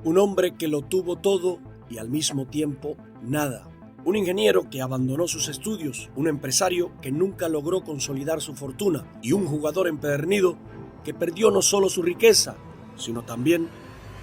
Un hombre que lo tuvo todo y al mismo tiempo nada. Un ingeniero que abandonó sus estudios, un empresario que nunca logró consolidar su fortuna y un jugador empedernido que perdió no solo su riqueza, sino también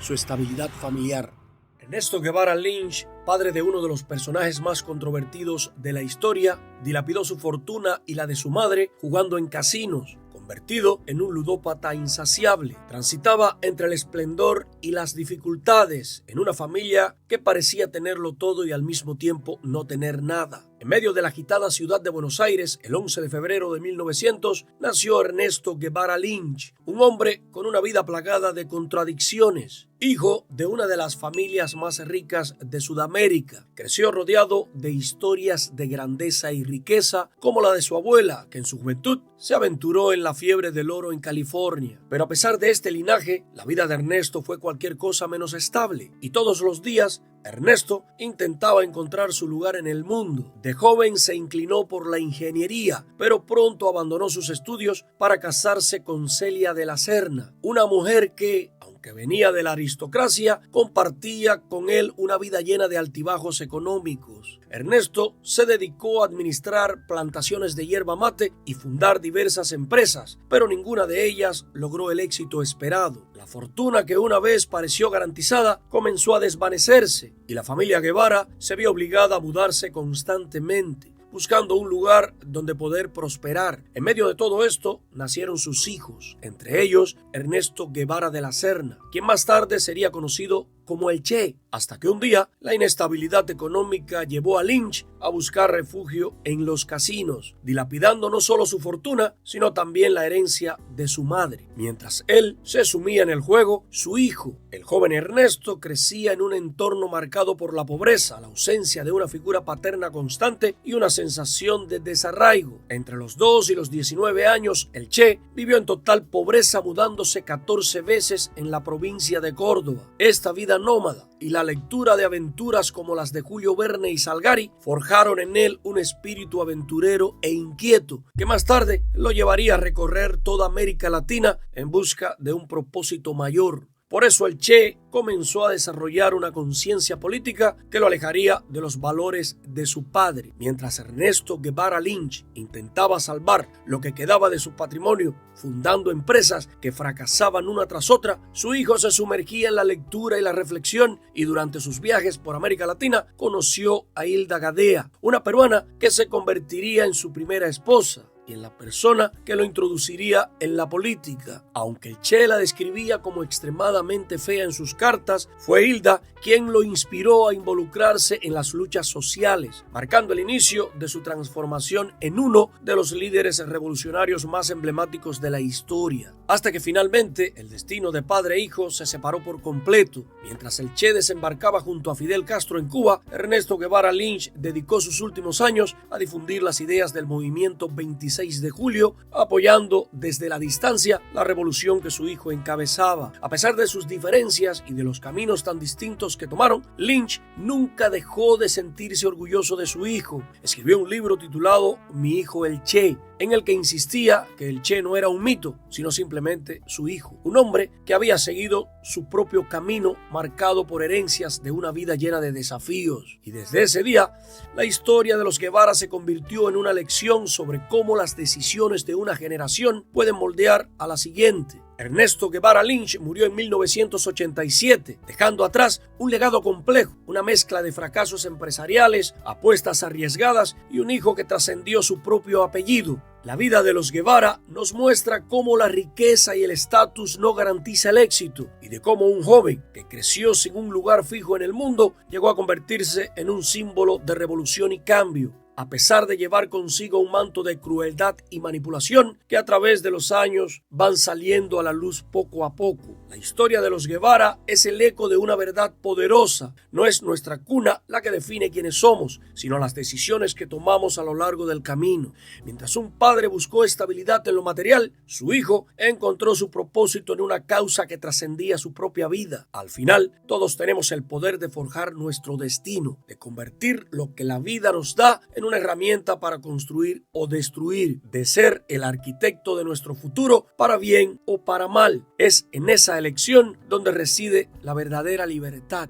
su estabilidad familiar. Ernesto Guevara Lynch, padre de uno de los personajes más controvertidos de la historia, dilapidó su fortuna y la de su madre jugando en casinos. Convertido en un ludópata insaciable, transitaba entre el esplendor y las dificultades en una familia que parecía tenerlo todo y al mismo tiempo no tener nada. En medio de la agitada ciudad de Buenos Aires, el 11 de febrero de 1900, nació Ernesto Guevara Lynch, un hombre con una vida plagada de contradicciones. Hijo de una de las familias más ricas de Sudamérica, creció rodeado de historias de grandeza y riqueza como la de su abuela, que en su juventud se aventuró en la fiebre del oro en California. Pero a pesar de este linaje, la vida de Ernesto fue cualquier cosa menos estable y todos los días Ernesto intentaba encontrar su lugar en el mundo. De joven se inclinó por la ingeniería, pero pronto abandonó sus estudios para casarse con Celia de la Serna, una mujer que venía de la aristocracia, compartía con él una vida llena de altibajos económicos. Ernesto se dedicó a administrar plantaciones de yerba mate y fundar diversas empresas, pero ninguna de ellas logró el éxito esperado. La fortuna que una vez pareció garantizada comenzó a desvanecerse y la familia Guevara se vio obligada a mudarse constantemente, buscando un lugar donde poder prosperar. En medio de todo esto nacieron sus hijos, entre ellos Ernesto Guevara de la Serna, quien más tarde sería conocido como el Che, hasta que un día la inestabilidad económica llevó a Lynch a buscar refugio en los casinos, dilapidando no solo su fortuna, sino también la herencia de su madre. Mientras él se sumía en el juego, su hijo, el joven Ernesto, crecía en un entorno marcado por la pobreza, la ausencia de una figura paterna constante y una sensación de desarraigo. Entre los 2 y los 19 años, el Che vivió en total pobreza, mudándose 14 veces en la provincia de Córdoba. Esta vida nómada y la lectura de aventuras como las de Julio Verne y Salgari forjaron en él un espíritu aventurero e inquieto que más tarde lo llevaría a recorrer toda América Latina en busca de un propósito mayor. Por eso el Che comenzó a desarrollar una conciencia política que lo alejaría de los valores de su padre. Mientras Ernesto Guevara Lynch intentaba salvar lo que quedaba de su patrimonio, fundando empresas que fracasaban una tras otra, su hijo se sumergía en la lectura y la reflexión y durante sus viajes por América Latina conoció a Hilda Gadea, una peruana que se convertiría en su primera esposa y en la persona que lo introduciría en la política. Aunque el Che la describía como extremadamente fea en sus cartas, fue Hilda quien lo inspiró a involucrarse en las luchas sociales, marcando el inicio de su transformación en uno de los líderes revolucionarios más emblemáticos de la historia, hasta que finalmente el destino de padre e hijo se separó por completo. Mientras el Che desembarcaba junto a Fidel Castro en Cuba, Ernesto Guevara Lynch dedicó sus últimos años a difundir las ideas del movimiento 26 de julio, apoyando desde la distancia la revolución que su hijo encabezaba. A pesar de sus diferencias y de los caminos tan distintos que tomaron, Lynch nunca dejó de sentirse orgulloso de su hijo. Escribió un libro titulado Mi hijo el Che, en el que insistía que el Che no era un mito, sino simplemente su hijo, un hombre que había seguido su propio camino marcado por herencias de una vida llena de desafíos. Y desde ese día, la historia de los Guevara se convirtió en una lección sobre cómo las decisiones de una generación pueden moldear a la siguiente. Ernesto Guevara Lynch murió en 1987, dejando atrás un legado complejo, una mezcla de fracasos empresariales, apuestas arriesgadas y un hijo que trascendió su propio apellido. La vida de los Guevara nos muestra cómo la riqueza y el estatus no garantiza el éxito y de cómo un joven que creció sin un lugar fijo en el mundo llegó a convertirse en un símbolo de revolución y cambio, a pesar de llevar consigo un manto de crueldad y manipulación que a través de los años van saliendo a la luz poco a poco. La historia de los Guevara es el eco de una verdad poderosa. No es nuestra cuna la que define quiénes somos, sino las decisiones que tomamos a lo largo del camino. Mientras un padre buscó estabilidad en lo material, su hijo encontró su propósito en una causa que trascendía su propia vida. Al final, todos tenemos el poder de forjar nuestro destino, de convertir lo que la vida nos da en una herramienta para construir o destruir, de ser el arquitecto de nuestro futuro para bien o para mal. Es en esa elección donde reside la verdadera libertad.